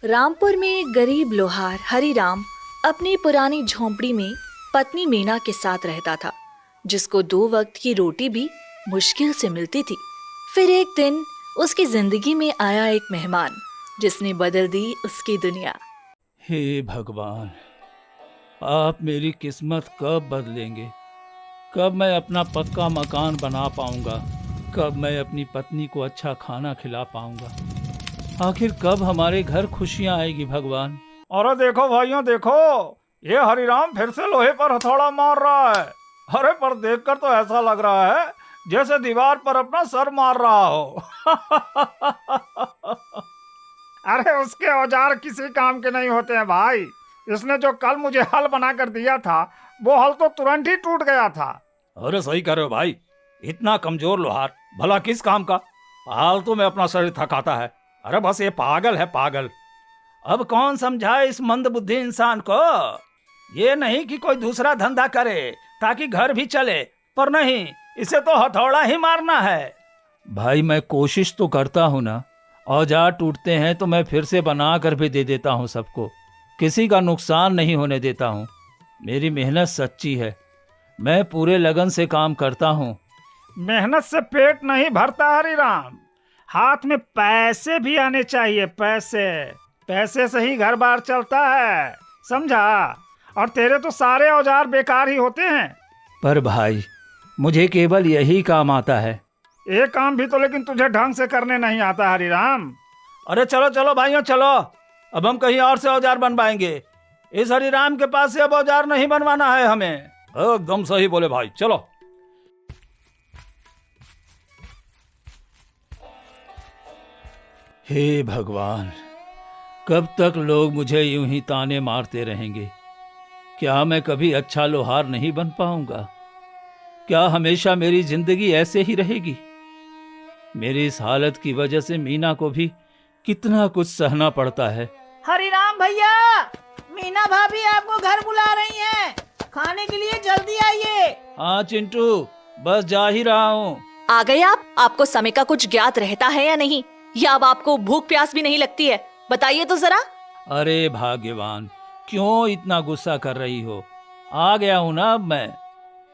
रामपुर में एक गरीब लोहार हरिराम अपनी पुरानी झोंपड़ी में पत्नी मीना के साथ रहता था, जिसको 2 वक्त की रोटी भी मुश्किल से मिलती थी। फिर एक दिन उसकी जिंदगी में आया एक मेहमान, जिसने बदल दी उसकी दुनिया। हे भगवान, आप मेरी किस्मत कब बदलेंगे? कब मैं अपना पक्का मकान बना पाऊंगा? कब मैं अपनी पत्नी को अच्छा खाना खिला पाऊंगा? आखिर कब हमारे घर खुशियां आएगी भगवान? अरे देखो भाइयों देखो, ये हरिराम फिर से लोहे पर हथौड़ा मार रहा है। अरे पर देखकर तो ऐसा लग रहा है जैसे दीवार पर अपना सर मार रहा हो। अरे उसके औजार किसी काम के नहीं होते हैं भाई। इसने जो कल मुझे हल बना कर दिया था, वो हल तो तुरंत ही टूट गया था। अरे सही कह रहे हो भाई, इतना कमजोर लोहार भला किस काम का? फालतू में अपना शरीर थकाता है। अरे बस ये पागल है, पागल। अब कौन समझाए इस मंद बुद्धि इंसान को? ये नहीं कि कोई दूसरा धंधा करे ताकि घर भी चले, पर नहीं, इसे तो हथौड़ा ही मारना है। भाई मैं कोशिश तो करता हूँ ना। औजार टूटते हैं तो मैं फिर से बना कर भी दे देता हूँ सबको। किसी का नुकसान नहीं होने देता हूँ। मेरी मेहनत सच्ची है। मैं पूरे लगन से काम करता हूँ। मेहनत से पेट नहीं भरता हरिराम, हाथ में पैसे भी आने चाहिए। पैसे से ही घर बार चलता है, समझा? और तेरे तो सारे औजार बेकार ही होते हैं। पर भाई, मुझे केवल यही काम आता है। एक काम भी तो लेकिन तुझे ढंग से करने नहीं आता हरिराम। अरे चलो चलो भाइयों चलो, अब हम कहीं और से औजार बनवाएंगे। इस हरिराम के पास से अब औजार नहीं बनवाना है हमें। एकदम सही बोले भाई, चलो। हे भगवान, कब तक लोग मुझे यूं ही ताने मारते रहेंगे? क्या मैं कभी अच्छा लोहार नहीं बन पाऊंगा? क्या हमेशा मेरी जिंदगी ऐसे ही रहेगी? मेरी इस हालत की वजह से मीना को भी कितना कुछ सहना पड़ता है। हरिराम भैया, मीना भाभी आपको घर बुला रही हैं। खाने के लिए जल्दी आइए। हाँ चिंटू, बस जा ही रहा हूँ। आ गए आप? आपको समय का कुछ ज्ञात रहता है या नहीं, या अब आपको भूख प्यास भी नहीं लगती है? बताइए तो जरा। अरे भाग्यवान, क्यों इतना गुस्सा कर रही हो? आ गया हूँ ना अब मैं,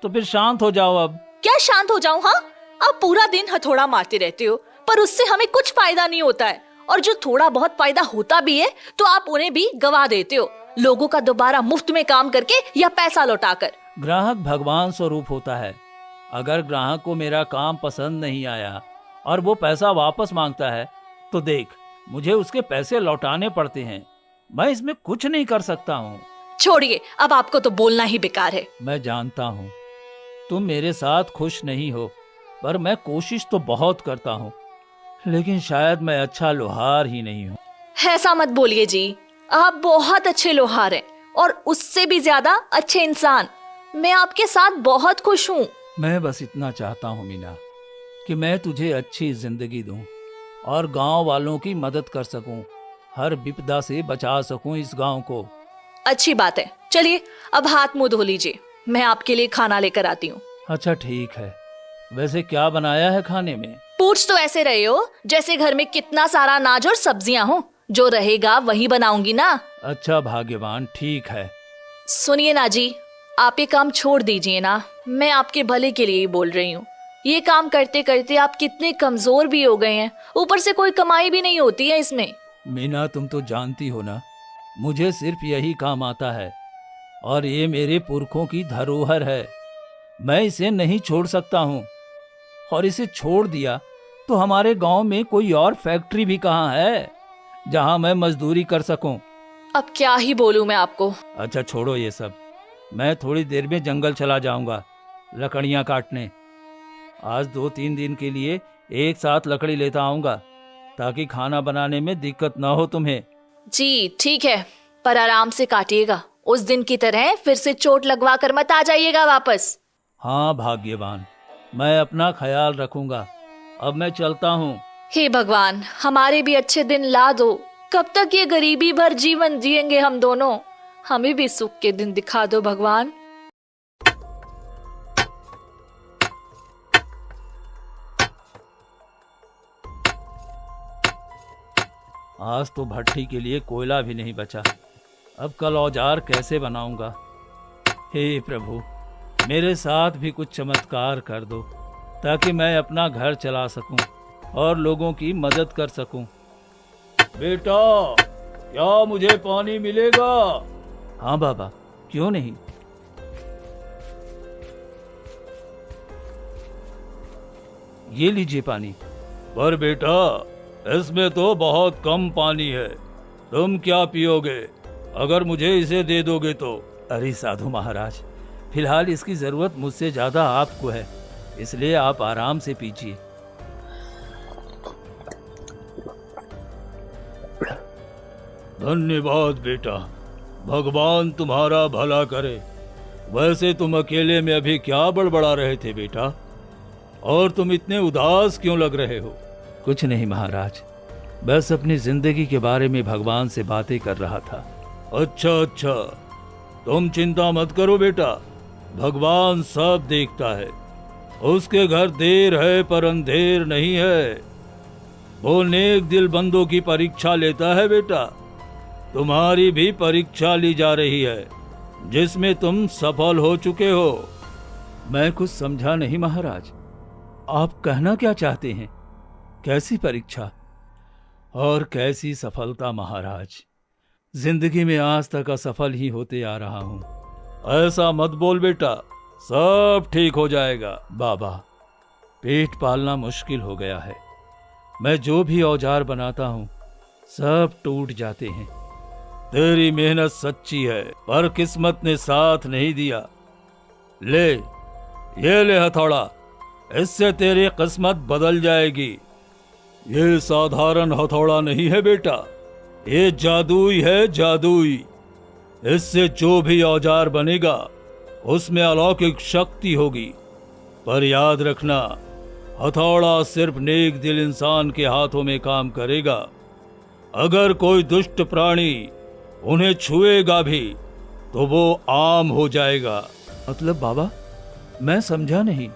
तो फिर शांत हो जाओ अब। क्या शांत हो जाऊं? हाँ, आप पूरा दिन हथौड़ा मारते रहते हो, पर उससे हमें कुछ फायदा नहीं होता है। और जो थोड़ा बहुत फायदा होता भी है तो आप उन्हें भी गवा देते हो, लोगों का दोबारा मुफ्त में काम करके या पैसा लौटाकर। ग्राहक भगवान स्वरूप होता है। अगर ग्राहक को मेरा काम पसंद नहीं आया और वो पैसा वापस मांगता है, तो देख, मुझे उसके पैसे लौटाने पड़ते हैं। मैं इसमें कुछ नहीं कर सकता हूँ। छोड़िए, अब आपको तो बोलना ही बेकार है। मैं जानता हूँ तुम मेरे साथ खुश नहीं हो, पर मैं कोशिश तो बहुत करता हूँ। लेकिन शायद मैं अच्छा लोहार ही नहीं हूँ। ऐसा मत बोलिए जी, आप बहुत अच्छे लोहार हैं और उससे भी ज्यादा अच्छे इंसान। मैं आपके साथ बहुत खुश हूँ। मैं बस इतना चाहता हूँ मीना, कि मैं तुझे अच्छी जिंदगी दूं और गांव वालों की मदद कर सकूं, हर विपदा से बचा सकूं इस गांव को। अच्छी बात है, चलिए अब हाथ मुंह धो लीजिए, मैं आपके लिए खाना लेकर आती हूँ। अच्छा ठीक है। वैसे क्या बनाया है खाने में? पूछ तो ऐसे रहे हो जैसे घर में कितना सारा अनाज और सब्जियां हो। जो रहेगा वही बनाऊंगी ना। अच्छा भाग्यवान, ठीक है। सुनिए ना जी, आप ये काम छोड़ दीजिए ना, मैं आपके भले के लिए ही बोल रही हूँ। ये काम करते करते आप कितने कमजोर भी हो गए हैं, ऊपर से कोई कमाई भी नहीं होती है इसमें। मीना, तुम तो जानती हो ना, मुझे सिर्फ यही काम आता है और ये मेरे पुरखों की धरोहर है। मैं इसे नहीं छोड़ सकता हूँ, और इसे छोड़ दिया तो हमारे गांव में कोई और फैक्ट्री भी कहाँ है जहां मैं मजदूरी कर सकूं। अब क्या ही बोलूं मैं आपको। अच्छा छोड़ो ये सब, मैं थोड़ी देर में जंगल चला जाऊंगा लकड़ियां काटने। आज 2-3 दिन के लिए एक साथ लकड़ी लेता आऊंगा, ताकि खाना बनाने में दिक्कत ना हो तुम्हें। जी ठीक है, पर आराम से काटिएगा। उस दिन की तरह फिर से चोट लगवा कर मत आ जाइएगा वापस। हाँ भाग्यवान, मैं अपना ख्याल रखूंगा। अब मैं चलता हूँ। हे भगवान, हमारे भी अच्छे दिन ला दो। कब तक ये गरीबी भर जीवन जिएंगे हम दोनों? हमें भी सुख के दिन दिखा दो भगवान। आज तो भट्ठी के लिए कोयला भी नहीं बचा। अब कल औजार कैसे बनाऊंगा? हे प्रभु, मेरे साथ भी कुछ चमत्कार कर दो ताकि मैं अपना घर चला सकूं और लोगों की मदद कर सकूं। बेटा, क्या मुझे पानी मिलेगा? हाँ बाबा, क्यों नहीं। ये लीजिए पानी। पर बेटा, इसमें तो बहुत कम पानी है, तुम क्या पियोगे अगर मुझे इसे दे दोगे तो? अरे साधु महाराज, फिलहाल इसकी जरूरत मुझसे ज्यादा आपको है, इसलिए आप आराम से पीजिए। धन्यवाद बेटा, भगवान तुम्हारा भला करे। वैसे तुम अकेले में अभी क्या बड़बड़ा रहे थे बेटा, और तुम इतने उदास क्यों लग रहे हो? कुछ नहीं महाराज, बस अपनी जिंदगी के बारे में भगवान से बातें कर रहा था। अच्छा, तुम चिंता मत करो बेटा, भगवान सब देखता है। उसके घर देर है पर अंधेर नहीं है। वो नेक दिल बंदों की परीक्षा लेता है बेटा। तुम्हारी भी परीक्षा ली जा रही है, जिसमें तुम सफल हो चुके हो। मैं कुछ समझा नहीं महाराज, आप कहना क्या चाहते हैं? कैसी परीक्षा और कैसी सफलता महाराज? जिंदगी में आज तक असफल ही होते आ रहा हूं। ऐसा मत बोल बेटा, सब ठीक हो जाएगा। बाबा, पेट पालना मुश्किल हो गया है। मैं जो भी औजार बनाता हूं सब टूट जाते हैं। तेरी मेहनत सच्ची है, पर किस्मत ने साथ नहीं दिया। ये ले हथौड़ा, इससे तेरी किस्मत बदल जाएगी। ये साधारण हथौड़ा नहीं है बेटा, ये जादुई है, जादुई। इससे जो भी औजार बनेगा उसमें अलौकिक शक्ति होगी। पर याद रखना, हथौड़ा सिर्फ नेक दिल इंसान के हाथों में काम करेगा। अगर कोई दुष्ट प्राणी उन्हें छुएगा भी तो वो आम हो जाएगा। मतलब बाबा, मैं समझा नहीं।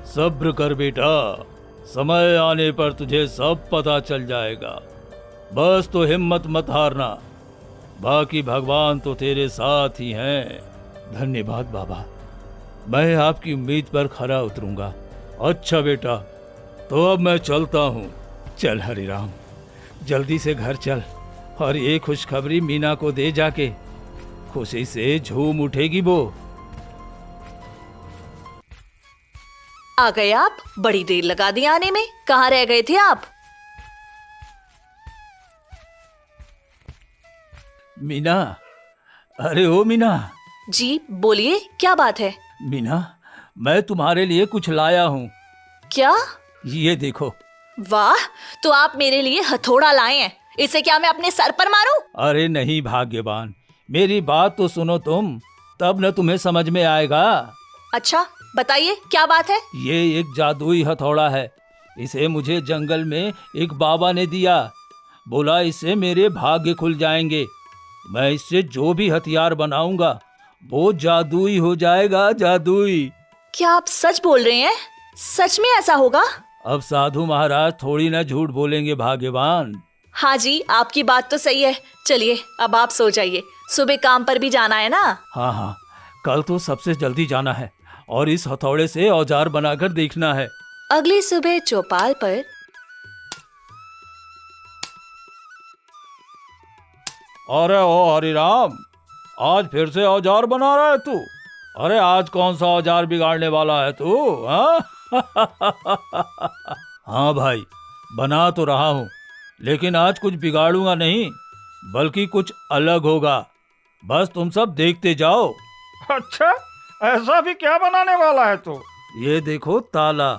सब्र कर बेटा, समय आने पर तुझे सब पता चल जाएगा। बस तो हिम्मत मत हारना, बाकी भगवान तो तेरे साथ ही हैं। धन्यवाद बाबा, मैं आपकी उम्मीद पर खरा उतरूंगा। अच्छा बेटा, तो अब मैं चलता हूँ। चल हरिराम, जल्दी से घर चल और ये खुशखबरी मीना को दे जाके, खुशी से झूम उठेगी वो। आ गए आप? बड़ी देर लगा दी आने में, कहाँ रह गए थे आप? मीना, अरे ओ मीना। जी बोलिए, क्या बात है? मीना, मैं तुम्हारे लिए कुछ लाया हूँ। क्या? ये देखो। वाह, तो आप मेरे लिए हथौड़ा लाए हैं। इसे क्या मैं अपने सर पर मारूं? अरे नहीं भाग्यवान, मेरी बात तो सुनो तुम, तब न तुम्हें समझ में आएगा। अच्छा बताइए, क्या बात है? ये एक जादुई हथौड़ा है। इसे मुझे जंगल में एक बाबा ने दिया। बोला इससे मेरे भाग्य खुल जाएंगे। मैं इससे जो भी हथियार बनाऊंगा वो जादुई हो जाएगा, जादुई। क्या आप सच बोल रहे हैं? सच में ऐसा होगा? अब साधु महाराज थोड़ी ना झूठ बोलेंगे भाग्यवान। हाँ जी, आपकी बात तो सही है। चलिए अब आप सो जाइए, सुबह काम पर भी जाना है ना। हाँ, कल तो सबसे जल्दी जाना है और इस हथौड़े से औजार बनाकर देखना है। अगली सुबह चौपाल पर अरे ओ हरिराम, आज फिर से औजार बना रहा है तू? अरे आज कौन सा औजार बिगाड़ने वाला है तू? हाँ? हाँ भाई, बना तो रहा हूँ, लेकिन आज कुछ बिगाड़ूंगा नहीं, बल्कि कुछ अलग होगा। बस तुम सब देखते जाओ। अच्छा, ऐसा भी क्या बनाने वाला है तू? ये देखो ताला।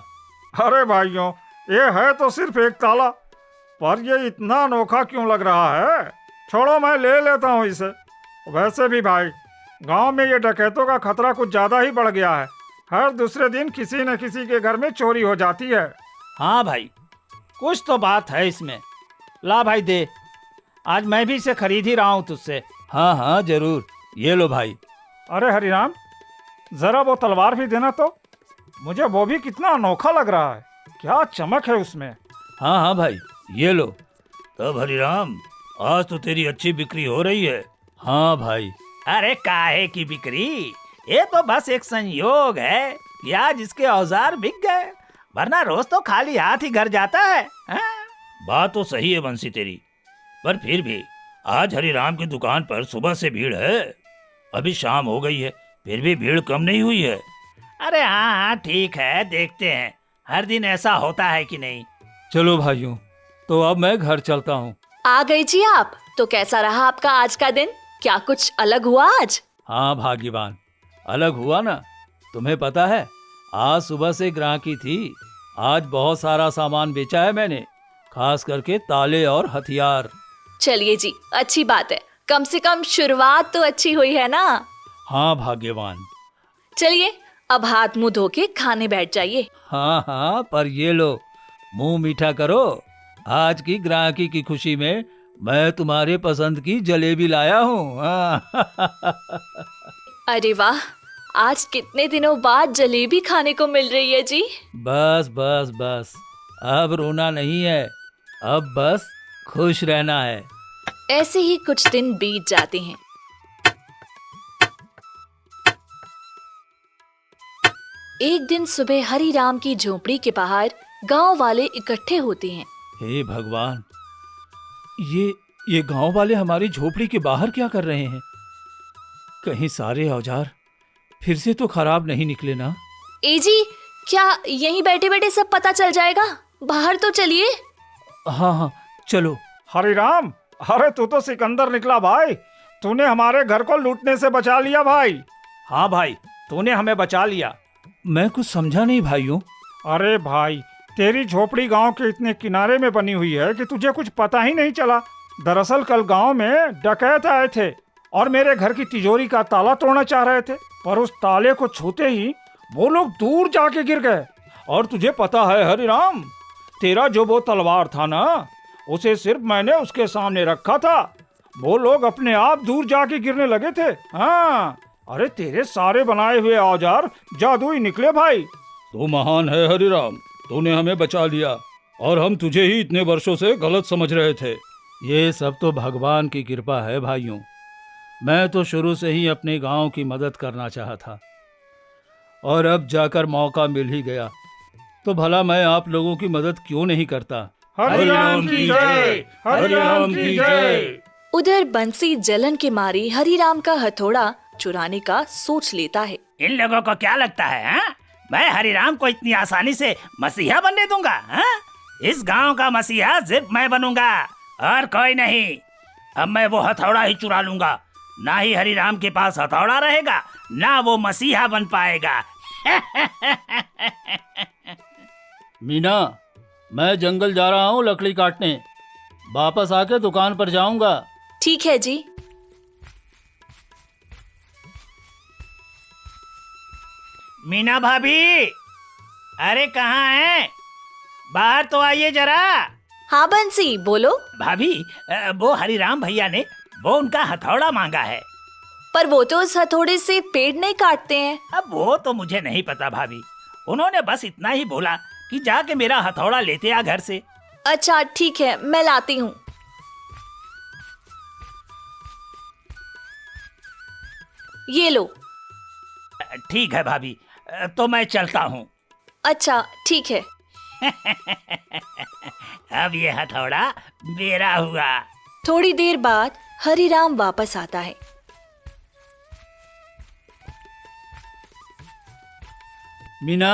अरे भाइयों, ये है तो सिर्फ एक ताला, पर ये इतना अनोखा क्यों लग रहा है? छोड़ो, मैं ले लेता हूँ इसे। वैसे भी भाई, गांव में ये डकैतों का खतरा कुछ ज्यादा ही बढ़ गया है। हर दूसरे दिन किसी न किसी के घर में चोरी हो जाती है। हाँ भाई, कुछ तो बात है इसमें। ला भाई दे, आज मैं भी इसे खरीद ही रहा हूँ तुझसे। हाँ जरूर, ये लो भाई। अरे हरिराम, जरा वो तलवार भी देना तो, मुझे वो भी कितना अनोखा लग रहा है। क्या चमक है उसमें। हाँ भाई, ये लो। तब हरिराम, आज तो तेरी अच्छी बिक्री हो रही है। हाँ भाई। अरे काहे की बिक्री, ये तो बस एक संयोग है कि आज इसके औजार बिक गए, वरना रोज तो खाली हाथ ही घर जाता है। बात तो सही है बंसी तेरी, पर फिर भी आज हरिराम की दुकान पर सुबह से भीड़ है। अभी शाम हो गई है, फिर भी भीड़ कम नहीं हुई है। अरे हाँ हाँ ठीक है, देखते हैं हर दिन ऐसा होता है कि नहीं। चलो भाइयों, तो अब मैं घर चलता हूँ। आ गई जी आप। तो कैसा रहा आपका आज का दिन? क्या कुछ अलग हुआ आज? हाँ भाग्यवान, अलग हुआ ना। तुम्हें पता है, आज सुबह से ग्राहकी थी। आज बहुत सारा सामान बेचा है मैंने, खास करके ताले और हथियार। चलिए जी, अच्छी बात है। कम से कम शुरुआत तो अच्छी हुई है ना। हाँ भाग्यवान। चलिए अब हाथ मुंह धो के खाने बैठ जाइए। हाँ हाँ, पर ये लो, मुंह मीठा करो। आज की ग्राहकी की खुशी में मैं तुम्हारे पसंद की जलेबी लाया हूँ। हाँ। अरे वाह, आज कितने दिनों बाद जलेबी खाने को मिल रही है जी। बस बस बस, अब रोना नहीं है, अब बस खुश रहना है। ऐसे ही कुछ दिन बीत जाते हैं। एक दिन सुबह हरिराम की झोपड़ी के बाहर गांव वाले इकट्ठे होते हैं। हे भगवान, ये गांव वाले हमारी झोपड़ी के बाहर क्या कर रहे हैं? कहीं सारे औजार फिर से तो खराब नहीं निकले ना? ए जी, क्या यहीं बैठे बैठे सब पता चल जाएगा? बाहर तो चलिए। हाँ हाँ चलो। हरिराम, अरे तू तो सिकंदर निकला भाई। तूने हमारे घर को लूटने से बचा लिया भाई। हाँ भाई, तूने हमें बचा लिया। मैं कुछ समझा नहीं भाइयों। अरे भाई, तेरी झोपड़ी गांव के इतने किनारे में बनी हुई है कि तुझे कुछ पता ही नहीं चला। दरअसल कल गांव में डकैत आए थे और मेरे घर की तिजोरी का ताला तोड़ना चाह रहे थे, पर उस ताले को छूते ही वो लोग दूर जाके गिर गए। और तुझे पता है हरिराम, तेरा जो वो तलवार था ना, उसे सिर्फ मैंने उसके सामने रखा था, वो लोग अपने आप दूर जाके गिरने लगे थे। हाँ, अरे तेरे सारे बनाए हुए औजार जादुई निकले भाई। तू महान है हरिराम, तूने हमें बचा लिया और हम तुझे ही इतने वर्षों से गलत समझ रहे थे। ये सब तो भगवान की कृपा है भाइयों। मैं तो शुरू से ही अपने गांव की मदद करना चाहा था और अब जाकर मौका मिल ही गया, तो भला मैं आप लोगों की मदद क्यों नहीं करता। हरिराम की जय, हरिराम की जय। उधर बंसी जलन के मारे हरिराम का हथौड़ा चुराने का सोच लेता है। इन लोगों को क्या लगता है हा? मैं हरिराम को इतनी आसानी से मसीहा बनने दूंगा हा? इस गांव का मसीहा सिर्फ मैं बनूंगा और कोई नहीं। अब मैं वो हथौड़ा ही चुरा लूंगा, ना ही हरिराम के पास हथौड़ा रहेगा, ना वो मसीहा बन पाएगा। मीना, मैं जंगल जा रहा हूँ लकड़ी काटने, वापस आके दुकान पर जाऊंगा। ठीक है जी। मीना भाभी, अरे कहाँ हैं? बाहर तो आइए जरा। हाँ बंसी, बोलो। भाभी, वो हरिराम भैया ने वो उनका हथौड़ा मांगा है। पर वो तो उस हथौड़े से पेड़ नहीं काटते हैं। अब वो तो मुझे नहीं पता भाभी, उन्होंने बस इतना ही बोला कि जाके मेरा हथौड़ा लेते आ घर से। अच्छा ठीक है, मैं लाती हूँ। ये लो। ठीक है भाभी, तो मैं चलता हूँ। अच्छा ठीक है। अब ये हथौड़ा मेरा हुआ। थोड़ी देर बाद हरिराम वापस आता है। मीना,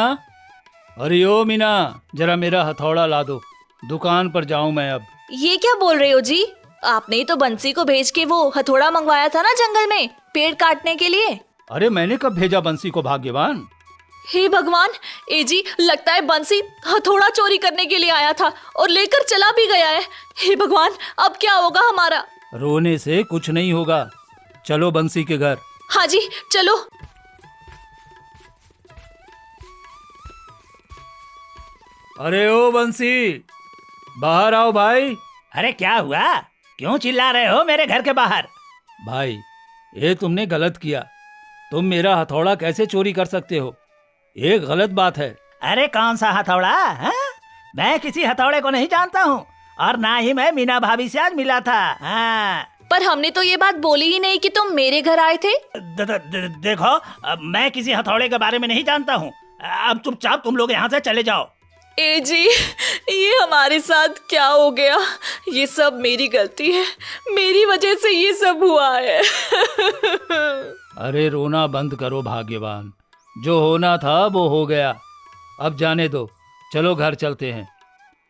अरे ओ मीना, जरा मेरा हथौड़ा ला दो, दुकान पर जाऊं मैं अब। ये क्या बोल रहे हो जी? आपने ही तो बंसी को भेज के वो हथौड़ा मंगवाया था ना जंगल में पेड़ काटने के लिए। अरे मैंने कब भेजा बंसी को भाग्यवान? हे भगवान, ए जी लगता है बंसी हथौड़ा चोरी करने के लिए आया था और लेकर चला भी गया है। हे भगवान, अब क्या होगा हमारा? रोने से कुछ नहीं होगा, चलो बंसी के घर। हाँ जी चलो। अरे ओ बंसी, बाहर आओ भाई। अरे क्या हुआ, क्यों चिल्ला रहे हो मेरे घर के बाहर? भाई, ये तुमने गलत किया। तुम मेरा हथौड़ा कैसे चोरी कर सकते हो? ये गलत बात है। अरे कौन सा हथौड़ा? हाँ? मैं किसी हथौड़े को नहीं जानता हूँ और ना ही मैं मीना भाभी से आज मिला था। हाँ पर हमने तो ये बात बोली ही नहीं कि तुम मेरे घर आए थे। देखो, अब मैं किसी हथौड़े के बारे में नहीं जानता हूँ। अब चुपचाप तुम लोग यहाँ से चले जाओ। ए जी, ये हमारे साथ क्या हो गया? ये सब मेरी गलती है, मेरी वजह से ये सब हुआ है। अरे रोना बंद करो भाग्यवान, जो होना था वो हो गया। अब जाने दो, चलो घर चलते हैं।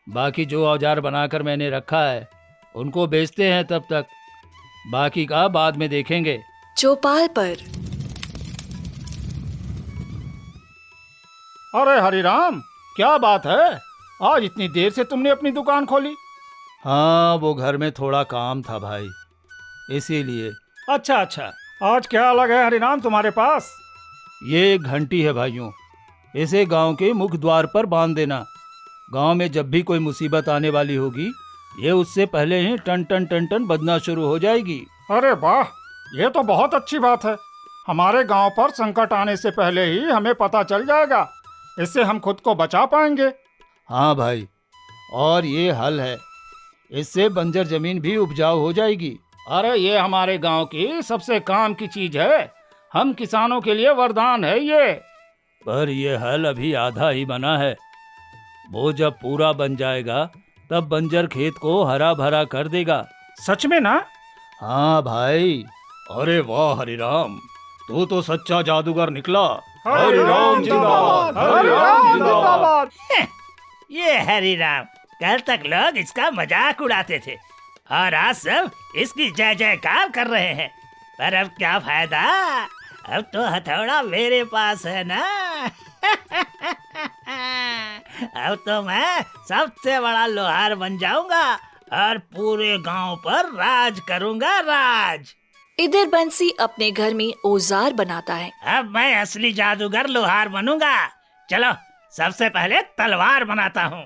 बाकी जो औजार बनाकर मैंने रखा है उनको बेचते हैं, तब तक बाकी का बाद में देखेंगे। चौपाल पर अरे हरिराम, क्या बात है, आज इतनी देर से तुमने अपनी दुकान खोली? हाँ, वो घर में थोड़ा काम था भाई, इसीलिए। अच्छा अच्छा, आज क्या अलग है हरिराम तुम्हारे पास? ये एक घंटी है भाइयों, इसे गांव के मुख्य द्वार पर बांध देना। गांव में जब भी कोई मुसीबत आने वाली होगी, ये उससे पहले ही टन टन टन टन बजना शुरू हो जाएगी। अरे वाह, ये तो बहुत अच्छी बात है। हमारे गांव पर संकट आने से पहले ही हमें पता चल जाएगा, इससे हम खुद को बचा पाएंगे। हाँ भाई, और ये हल है, इससे बंजर जमीन भी उपजाऊ हो जाएगी। अरे ये हमारे गांव की सबसे काम की चीज है, हम किसानों के लिए वरदान है ये। पर ये हल अभी आधा ही बना है, वो जब पूरा बन जाएगा तब बंजर खेत को हरा भरा कर देगा। सच में ना? हाँ भाई। अरे वाह हरिराम, तू तो सच्चा जादूगर निकला। हरिराम जिंदाबाद, हरिराम जिंदाबाद। ये हरिराम, कल तक लोग इसका मजाक उड़ाते थे और आज सब इसकी जय जयकार कर रहे हैं। पर अब क्या फायदा, अब तो हथौड़ा मेरे पास है ना। अब तो मैं सबसे बड़ा लोहार बन जाऊंगा और पूरे गांव पर राज करूंगा, राज। इधर बंसी अपने घर में औजार बनाता है। अब मैं असली जादूगर लोहार बनूंगा। चलो सबसे पहले तलवार बनाता हूँ।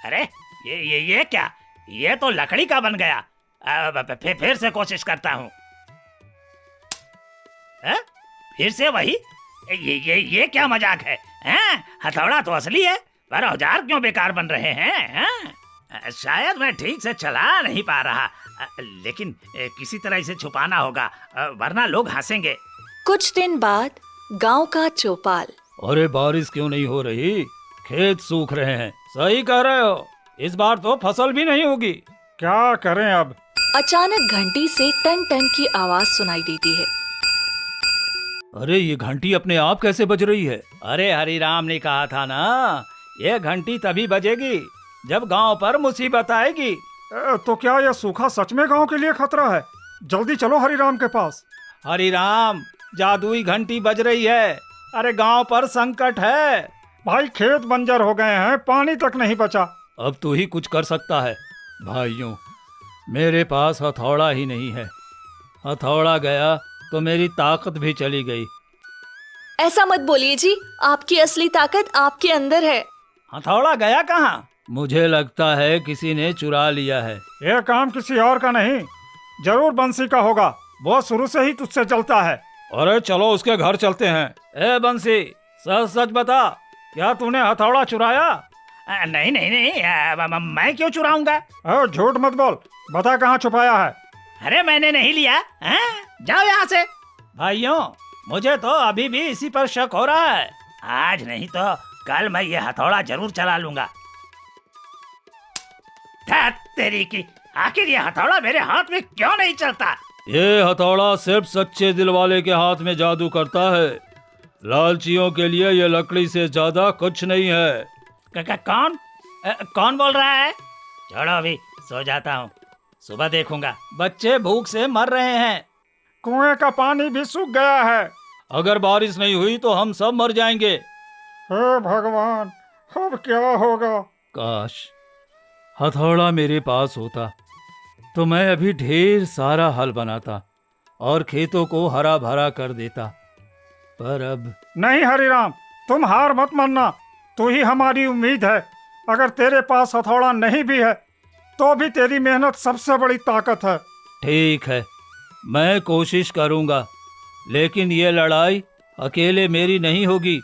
अरे ये क्या, ये तो लकड़ी का बन गया। अब फिर से कोशिश करता हूँ। फिर से वही। ये क्या मजाक है? हथौड़ा तो असली है, पर औजार क्यों बेकार बन रहे हैं? शायद मैं ठीक से चला नहीं पा रहा, लेकिन किसी तरह इसे छुपाना होगा, वरना लोग हंसेंगे। कुछ दिन बाद गांव का चौपाल। अरे बारिश क्यों नहीं हो रही? खेत सूख रहे हैं। सही कह रहे हो, इस बार तो फसल भी नहीं होगी। क्या करें अब? अचानक घंटी से टन टन की आवाज सुनाई देती है। अरे ये घंटी अपने आप कैसे बज रही है? अरे हरिराम ने कहा था ना, ये घंटी तभी बजेगी जब गांव पर मुसीबत आएगी। तो क्या यह सूखा सच में गांव के लिए खतरा है? जल्दी चलो हरिराम के पास। हरिराम, जादुई घंटी बज रही है। अरे गांव पर संकट है। भाई खेत बंजर हो गए हैं, पानी तक नहीं बचा। अब तू ही कुछ कर सकता है। भाइयों, मेरे पास हथौड़ा ही नहीं है। हथौड़ा गया तो मेरी ताकत भी चली गई। ऐसा मत बोलिए जी, आपकी असली ताकत आपके अंदर है। हथौड़ा गया कहाँ? मुझे लगता है किसी ने चुरा लिया है। यह काम किसी और का नहीं, जरूर बंसी का होगा। वो शुरू से ही तुझसे चलता है। अरे चलो उसके घर चलते हैं। ए बंसी, सच सच बता, क्या तूने हथौड़ा चुराया? नहीं नहीं नहीं, मैं क्यों चुराऊंगा? झूठ मत बोल, बता कहाँ छुपाया है। अरे मैंने नहीं लिया। जाओ यहाँ से। भाइयों, मुझे तो अभी भी इसी पर शक हो रहा है। आज नहीं तो कल मैं ये हथौड़ा जरूर चला लूंगा। तेरी की, आखिर ये हथौड़ा मेरे हाथ में क्यों नहीं चलता? ये हथौड़ा सिर्फ सच्चे दिल वाले के हाथ में जादू करता है। लालचियों के लिए ये लकड़ी से ज्यादा कुछ नहीं है। कौन बोल रहा है? छोड़ो, अभी सो जाता हूँ, सुबह देखूंगा। बच्चे भूख से मर रहे हैं। कुएं का पानी भी सूख गया है। अगर बारिश नहीं हुई तो हम सब मर जाएंगे। हे भगवान, अब क्या होगा? काश हथौड़ा मेरे पास होता तो मैं अभी ढेर सारा हल बनाता और खेतों को हरा भरा कर देता। पर अब नहीं हरिराम, तुम हार मत मानना, तू ही हमारी उम्मीद है। अगर तेरे पास हथौड़ा नहीं भी है तो भी तेरी मेहनत सबसे बड़ी ताकत है। ठीक है, मैं कोशिश करूंगा, लेकिन ये लड़ाई अकेले मेरी नहीं होगी,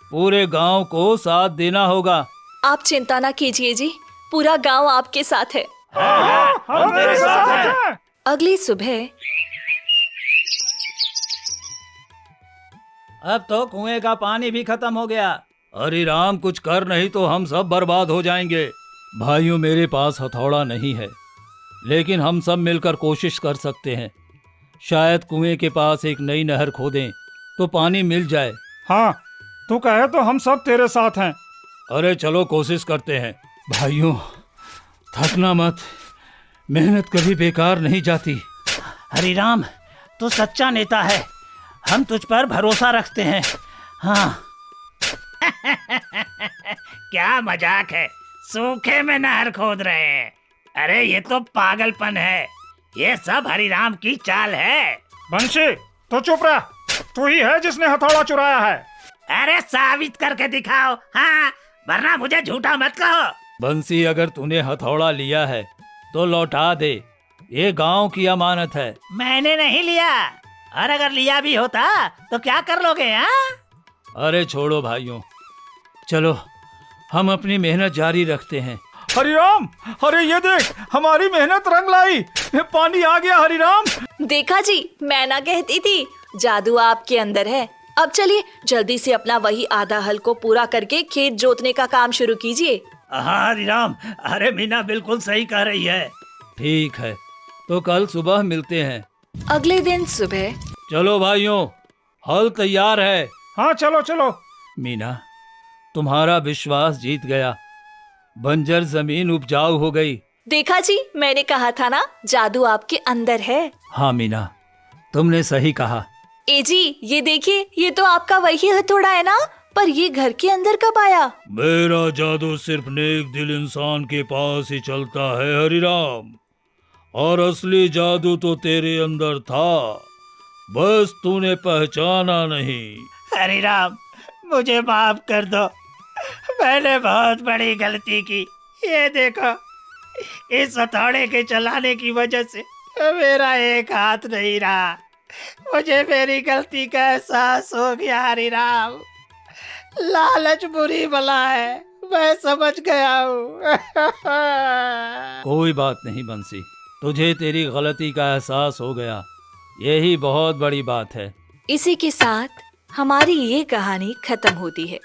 पूरे गांव को साथ देना होगा। आप चिंता ना कीजिए जी, पूरा गांव आपके साथ है। हम तेरे साथ हैं। अगली सुबह अब तो कुएं का पानी भी खत्म हो गया। हरी राम, कुछ कर नहीं तो हम सब बर्बाद हो जाएंगे। भाइयों, मेरे पास हथौड़ा नहीं है, लेकिन हम सब मिलकर कोशिश कर सकते हैं। शायद कुएं के पास एक नई नहर खोदें तो पानी मिल जाए। हाँ, तू कहे तो हम सब तेरे साथ हैं। अरे चलो कोशिश करते हैं। भाइयों, थकना मत, मेहनत कभी बेकार नहीं जाती। हरिराम, तू सच्चा नेता है, हम तुझ पर भरोसा रखते हैं। हाँ। क्या मजाक है, सूखे में नहर खोद रहे हैं। अरे ये तो पागलपन है, ये सब हरिराम की चाल है। बंशी, तो चुप रह, तू ही है जिसने हथौड़ा चुराया है। अरे साबित करके दिखाओ, हाँ, वरना मुझे झूठा मत कहो। बंसी, अगर तूने हथौड़ा लिया है तो लौटा दे, ये गांव की अमानत है। मैंने नहीं लिया, और अगर लिया भी होता तो क्या कर लोगे? हाँ, अरे छोड़ो भाइयों, चलो हम अपनी मेहनत जारी रखते हैं। हरिराम, अरे ये देख, हमारी मेहनत रंग लाई, पानी आ गया। हरिराम, देखा जी, मैं ना कहती थी, जादू आपके अंदर है। अब चलिए जल्दी से अपना वही आधा हल को पूरा करके खेत जोतने का काम शुरू कीजिए। हाँ हरिराम, अरे मीना बिल्कुल सही कह रही है। ठीक है, तो कल सुबह मिलते हैं। अगले दिन सुबह चलो भाइयों, हल तैयार है। हाँ चलो चलो। मीना, तुम्हारा विश्वास जीत गया, बंजर जमीन उपजाऊ हो गई। देखा जी, मैंने कहा था ना, जादू आपके अंदर है। हाँ मीना, तुमने सही कहा। ए जी, ये देखिए, ये तो आपका वही हथौड़ा है ना, पर ये घर के अंदर कब आया? मेरा जादू सिर्फ नेक दिल इंसान के पास ही चलता है हरिराम, और असली जादू तो तेरे अंदर था, बस तूने पहचाना नहीं। हरिराम, मुझे माफ कर दो, मैंने बहुत बड़ी गलती की। ये देखो, इस हथौड़े के चलाने की वजह से मेरा एक हाथ नहीं रहा। मुझे मेरी गलती का एहसास हो गया हरिराम। लालच बुरी बला है, मैं समझ गया हूँ। कोई बात नहीं बंसी, तुझे तेरी गलती का एहसास हो गया, यही बहुत बड़ी बात है। इसी के साथ हमारी ये कहानी खत्म होती है।